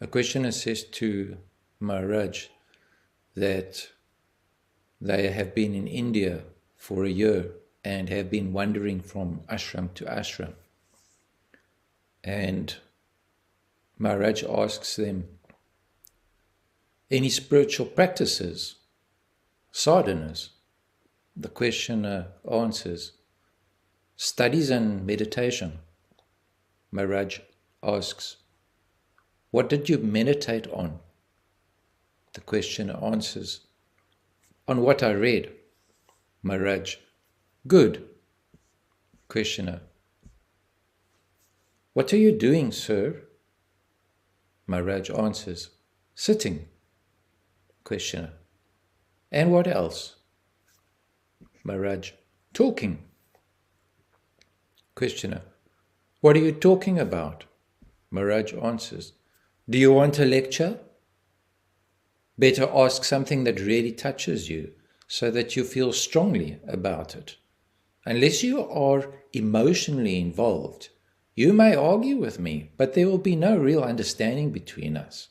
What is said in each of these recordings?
A questioner says to Maharaj that they have been in India for a year and have been wandering from ashram to ashram. And Maharaj asks them, any spiritual practices, sadhanas? The questioner answers, studies and meditation. Maharaj asks, what did you meditate on? The questioner answers, on what I read. Maharaj, good. Questioner, what are you doing, sir? Maharaj answers, sitting. Questioner, and what else? Maharaj, talking. Questioner, what are you talking about? Maharaj answers, do you want a lecture? Better ask something that really touches you so that you feel strongly about it. Unless you are emotionally involved, you may argue with me, but there will be no real understanding between us.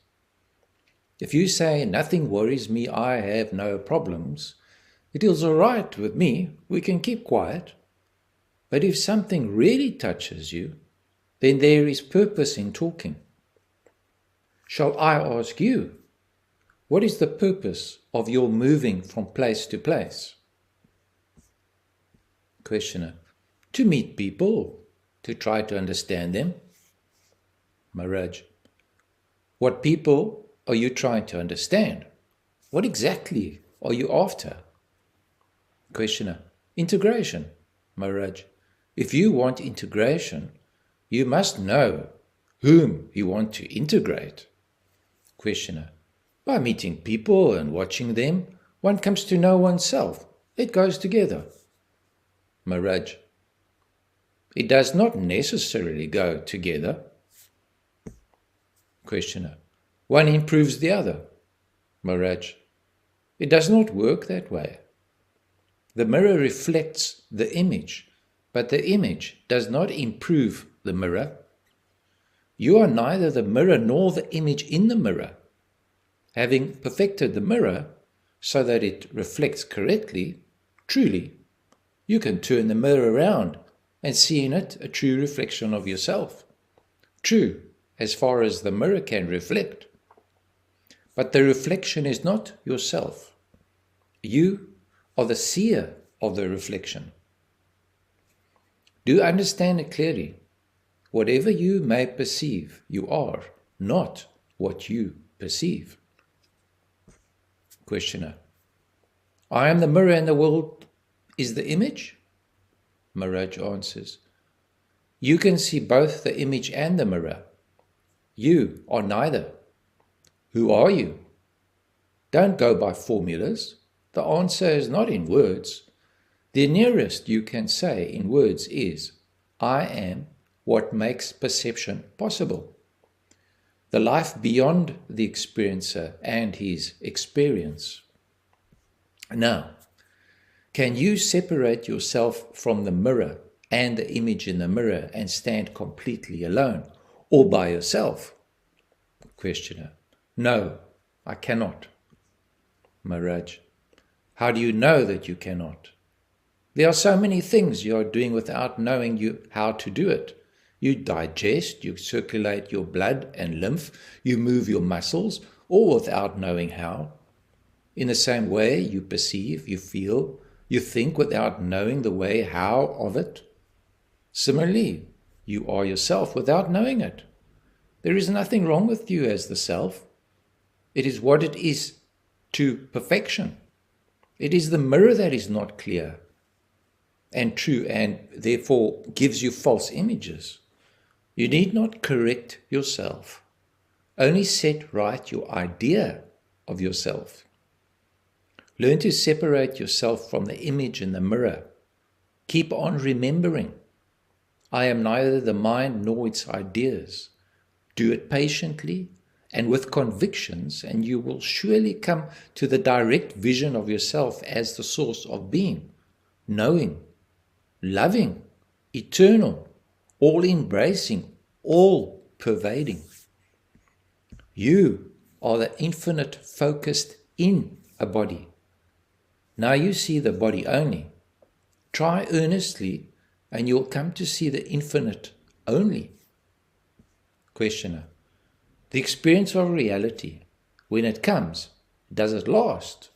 If you say, nothing worries me, I have no problems, it is all right with me, we can keep quiet. But if something really touches you, then there is purpose in talking. Shall I ask you, what is the purpose of your moving from place to place? Questioner, to meet people, to try to understand them. Maharaj, what people are you trying to understand? What exactly are you after? Questioner, integration. Maharaj, if you want integration, you must know whom you want to integrate. Questioner, by meeting people and watching them, one comes to know oneself. It goes together. Maharaj, it does not necessarily go together. Questioner, one improves the other. Maharaj, it does not work that way. The mirror reflects the image, but the image does not improve the mirror. You are neither the mirror nor the image in the mirror. Having perfected the mirror so that it reflects correctly, truly, you can turn the mirror around and see in it a true reflection of yourself. True, as far as the mirror can reflect. But the reflection is not yourself. You are the seer of the reflection. Do understand it clearly. Whatever you may perceive, you are not what you perceive. Questioner, I am the mirror and the world is the image? Maharaj answers, you can see both the image and the mirror. You are neither. Who are you? Don't go by formulas. The answer is not in words. The nearest you can say in words is, I am what makes perception possible. The life beyond the experiencer and his experience. Now, can you separate yourself from the mirror and the image in the mirror and stand completely alone or by yourself? Questioner, no, I cannot. Maharaj, how do you know that you cannot? There are so many things you are doing without knowing how to do it. You digest, you circulate your blood and lymph, you move your muscles, all without knowing how. In the same way, you perceive, you feel, you think without knowing the way how of it. Similarly, you are yourself without knowing it. There is nothing wrong with you as the self. It is what it is to perfection. It is the mirror that is not clear and true and therefore gives you false images. You need not correct yourself. Only set right your idea of yourself. Learn to separate yourself from the image in the mirror. Keep on remembering. I am neither the mind nor its ideas. Do it patiently and with convictions, and you will surely come to the direct vision of yourself as the source of being, knowing, loving, eternal, all-embracing, all-pervading. You are the infinite focused in a body. Now you see the body only. Try earnestly and you'll come to see the infinite only. Questioner. The experience of reality, when it comes, does it last?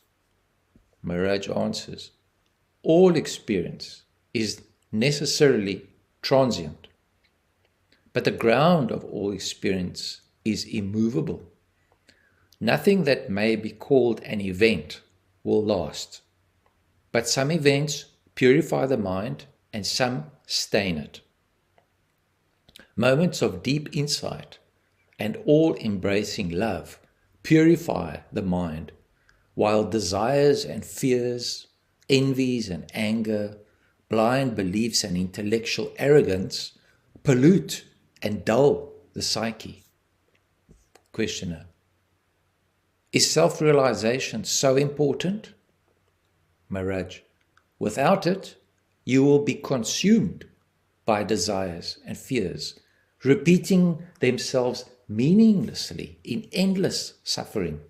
Maharaj answers, all experience is necessarily transient, but the ground of all experience is immovable. Nothing that may be called an event will last, but some events purify the mind and some stain it. Moments of deep insight and all-embracing love purify the mind, while desires and fears, envies and anger, blind beliefs and intellectual arrogance pollute and dull the psyche. Questioner. Is self-realization so important? Maharaj. Without it, you will be consumed by desires and fears, repeating themselves meaninglessly in endless suffering.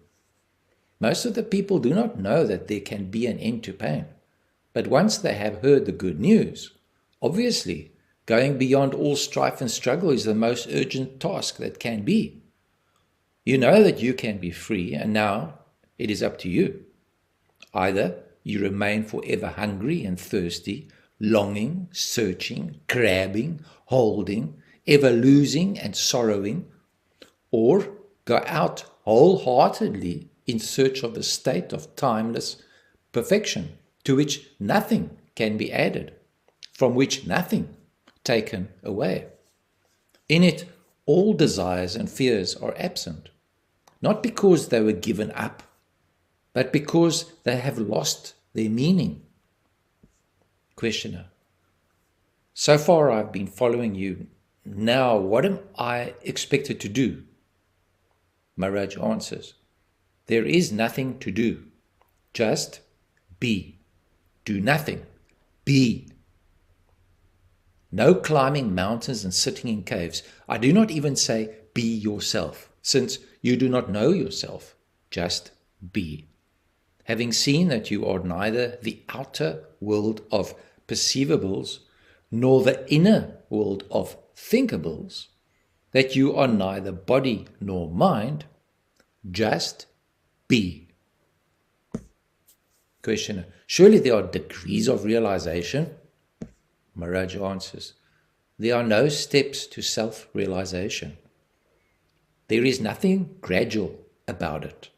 Most of the people do not know that there can be an end to pain, but once they have heard the good news, obviously, going beyond all strife and struggle is the most urgent task that can be. You know that you can be free, and now it is up to you. Either you remain forever hungry and thirsty, longing, searching, grabbing, holding, ever losing and sorrowing, or go out wholeheartedly in search of a state of timeless perfection to which nothing can be added, from which nothing taken away. In it, all desires and fears are absent, not because they were given up, but because they have lost their meaning. Questioner. So far I've been following you. Now what am I expected to do? Maharaj answers, there is nothing to do. Just be. Do nothing. Be. No climbing mountains and sitting in caves. I do not even say be yourself, since you do not know yourself. Just be. Having seen that you are neither the outer world of perceivables nor the inner world of thinkables, that you are neither body nor mind, just be. Questioner. Surely there are degrees of realization? Maharaj answers, there are no steps to self-realization. There is nothing gradual about it.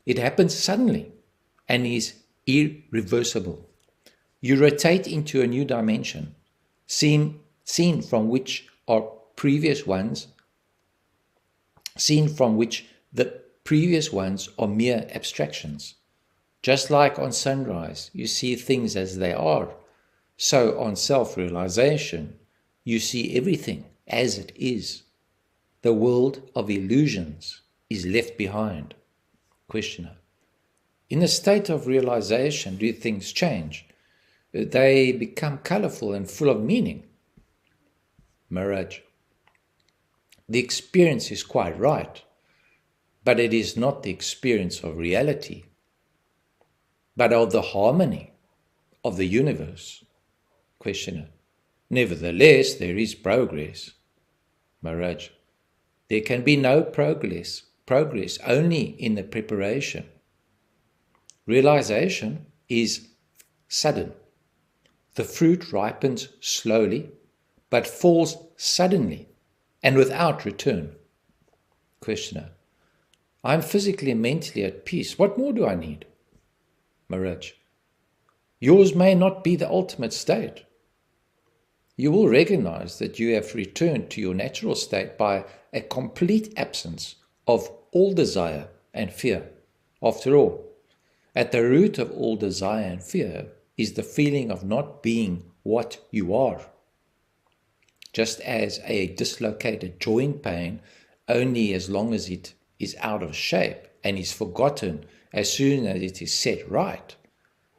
It happens suddenly and is irreversible. You rotate into a new dimension, seen from which the previous ones are mere abstractions. Just like on sunrise, you see things as they are, so on self-realization, you see everything as it is. The world of illusions is left behind. Questioner. In a state of realization, do things change? They become colorful and full of meaning. Maharaj. The experience is quite right, but it is not the experience of reality, but of the harmony of the universe. Questioner. Nevertheless, there is progress. Maharaj. There can be no progress only in the preparation. Realization is sudden. The fruit ripens slowly, but falls suddenly and without return. Questioner. I am physically and mentally at peace. What more do I need? Maharaj. Yours may not be the ultimate state. You will recognize that you have returned to your natural state by a complete absence of all desire and fear. After all, at the root of all desire and fear is the feeling of not being what you are. Just as a dislocated joint pain only as long as it is out of shape and is forgotten as soon as it is set right,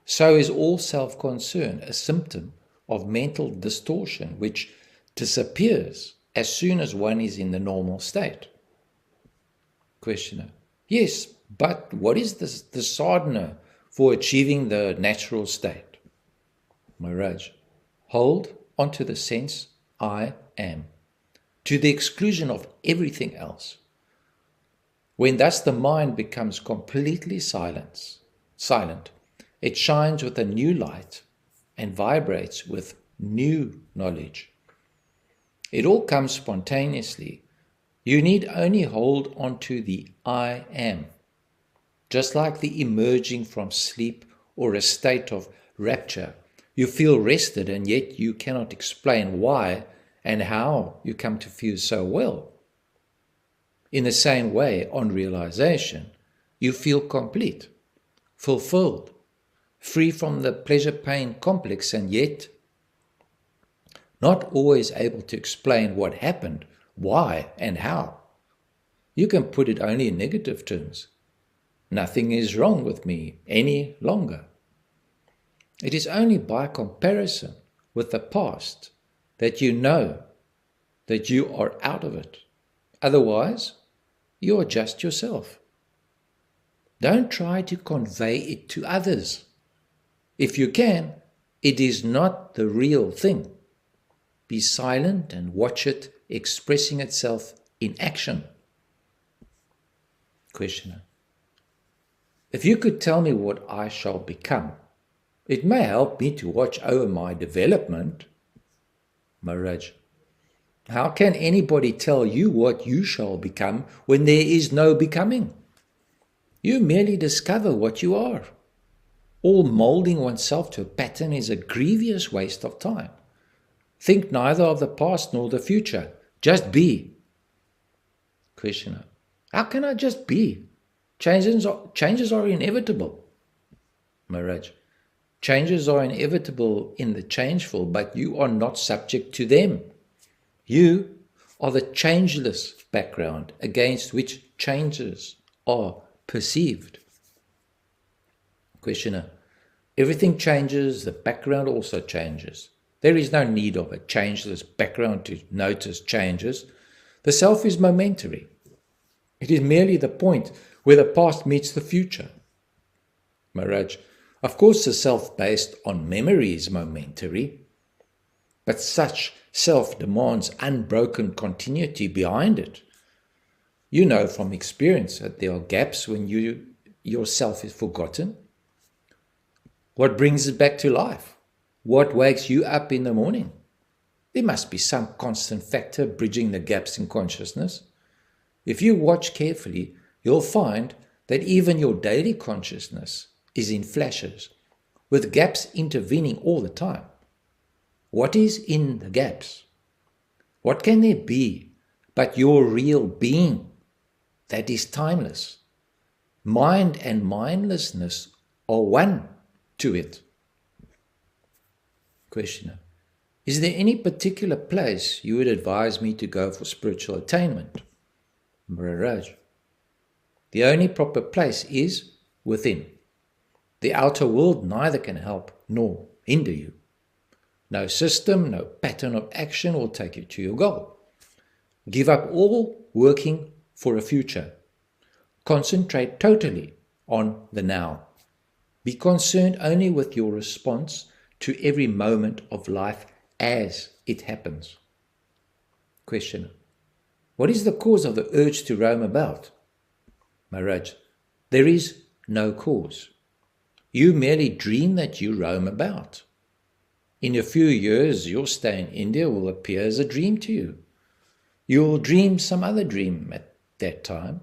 so is all self-concern a symptom of mental distortion which disappears as soon as one is in the normal state. Questioner. Yes, but what is the sadhana for achieving the natural state? Maharaj. Hold onto the sense I am, to the exclusion of everything else. When thus the mind becomes completely silent, it shines with a new light and vibrates with new knowledge. It all comes spontaneously. You need only hold onto the I am, just like the emerging from sleep or a state of rapture. You feel rested and yet you cannot explain why and how you come to feel so well. In the same way, on realization, you feel complete, fulfilled, free from the pleasure-pain complex, and yet not always able to explain what happened, why, and how. You can put it only in negative terms. Nothing is wrong with me any longer. It is only by comparison with the past that you know that you are out of it. Otherwise, you are just yourself. Don't try to convey it to others. If you can, it is not the real thing. Be silent and watch it expressing itself in action. Questioner. If you could tell me what I shall become, it may help me to watch over my development. Maharaj. How can anybody tell you what you shall become when there is no becoming? You merely discover what you are. All molding oneself to a pattern is a grievous waste of time. Think neither of the past nor the future. Just be. Questioner. How can I just be? Changes are inevitable. Maharaj. Changes are inevitable in the changeful, but you are not subject to them. You are the changeless background against which changes are perceived. Questioner. Everything changes, the background also changes. There is no need of a changeless background to notice changes. The self is momentary. It is merely the point where the past meets the future. Maharaj. Of course, the self based on memory is momentary, but such self demands unbroken continuity behind it. You know from experience that there are gaps when yourself is forgotten. What brings it back to life? What wakes you up in the morning? There must be some constant factor bridging the gaps in consciousness. If you watch carefully, you'll find that even your daily consciousness is in flashes, with gaps intervening all the time. What is in the gaps? What can there be but your real being that is timeless? Mind and mindlessness are one to it. Questioner. Is there any particular place you would advise me to go for spiritual attainment? Maharaj. The only proper place is within. The outer world neither can help nor hinder you. No system, no pattern of action will take you to your goal. Give up all working for a future. Concentrate totally on the now. Be concerned only with your response to every moment of life as it happens. Questioner. What is the cause of the urge to roam about? Maharaj. There is no cause. You merely dream that you roam about. In a few years, your stay in India will appear as a dream to you. You will dream some other dream at that time.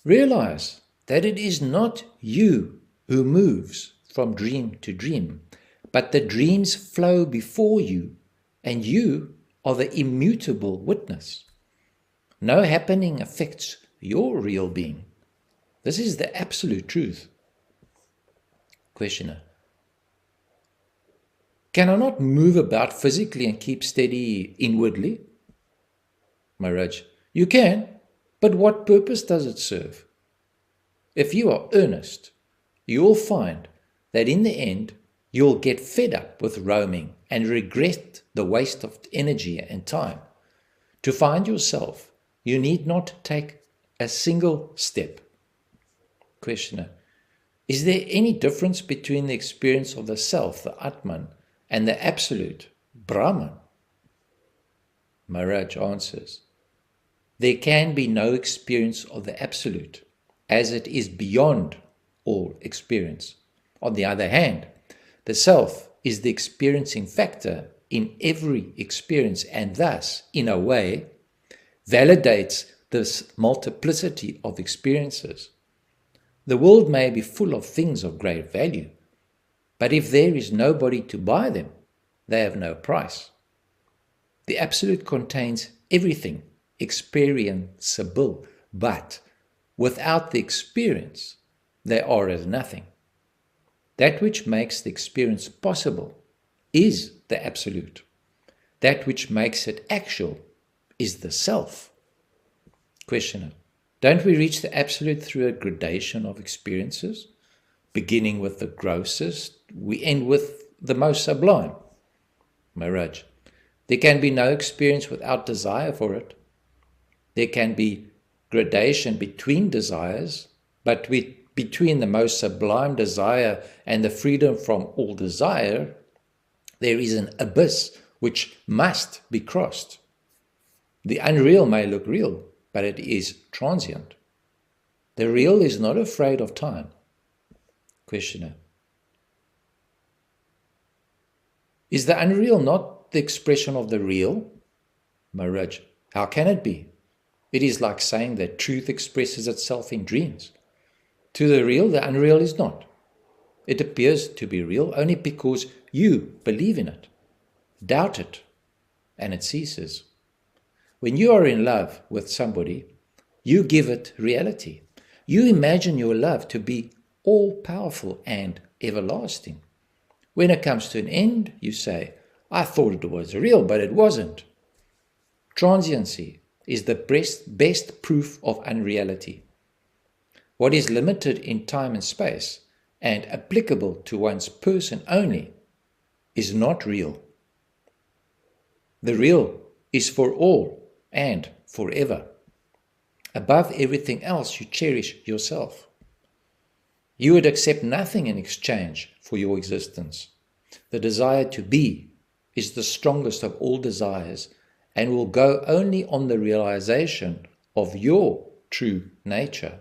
Realize that it is not you who moves from dream to dream, but the dreams flow before you, and you are the immutable witness. No happening affects your real being. This is the absolute truth. Questioner. Can I not move about physically and keep steady inwardly? Maharaj. You can, but what purpose does it serve? If you are earnest, you will find that in the end, you'll get fed up with roaming and regret the waste of energy and time. To find yourself You need not take a single step. Questioner. Is there any difference between the experience of the self, the Atman, and the absolute, Brahman? Maharaj answers, there can be no experience of the absolute, as it is beyond all experience. On the other hand, the self is the experiencing factor in every experience and thus, in a way, validates this multiplicity of experiences. The world may be full of things of great value, but if there is nobody to buy them, they have no price. The Absolute contains everything experienceable, but without the experience, they are as nothing. That which makes the experience possible is the Absolute. That which makes it actual is the Self. Questioner. Don't we reach the Absolute through a gradation of experiences? Beginning with the grossest, we end with the most sublime. Maharaj. There can be no experience without desire for it. There can be gradation between desires, but between the most sublime desire and the freedom from all desire, there is an abyss which must be crossed. The unreal may look real, but it is transient. The real is not afraid of time. Questioner. Is the unreal not the expression of the real? Maharaj. How can it be? It is like saying that truth expresses itself in dreams. To the real, the unreal is not. It appears to be real only because you believe in it, doubt it, and it ceases. When you are in love with somebody, you give it reality. You imagine your love to be all-powerful and everlasting. When it comes to an end, you say, I thought it was real, but it wasn't. Transiency is the best proof of unreality. What is limited in time and space and applicable to one's person only is not real. The real is for all and forever. Above everything else, you cherish yourself. You would accept nothing in exchange for your existence. The desire to be is the strongest of all desires and will go only on the realization of your true nature.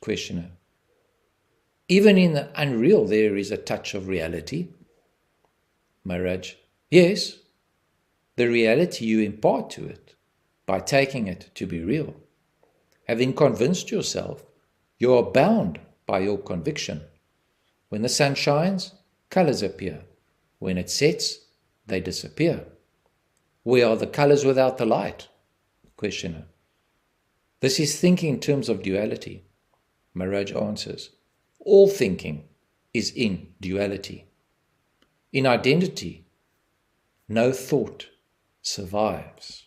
Questioner. Even in the unreal there is a touch of reality. Maharaj. Yes, the reality you impart to it by taking it to be real. Having convinced yourself, you are bound by your conviction. When the sun shines, colors appear. When it sets, they disappear. Where are the colors without the light? Questioner. This is thinking in terms of duality. Maharaj answers, all thinking is in duality. In identity, no thought survives.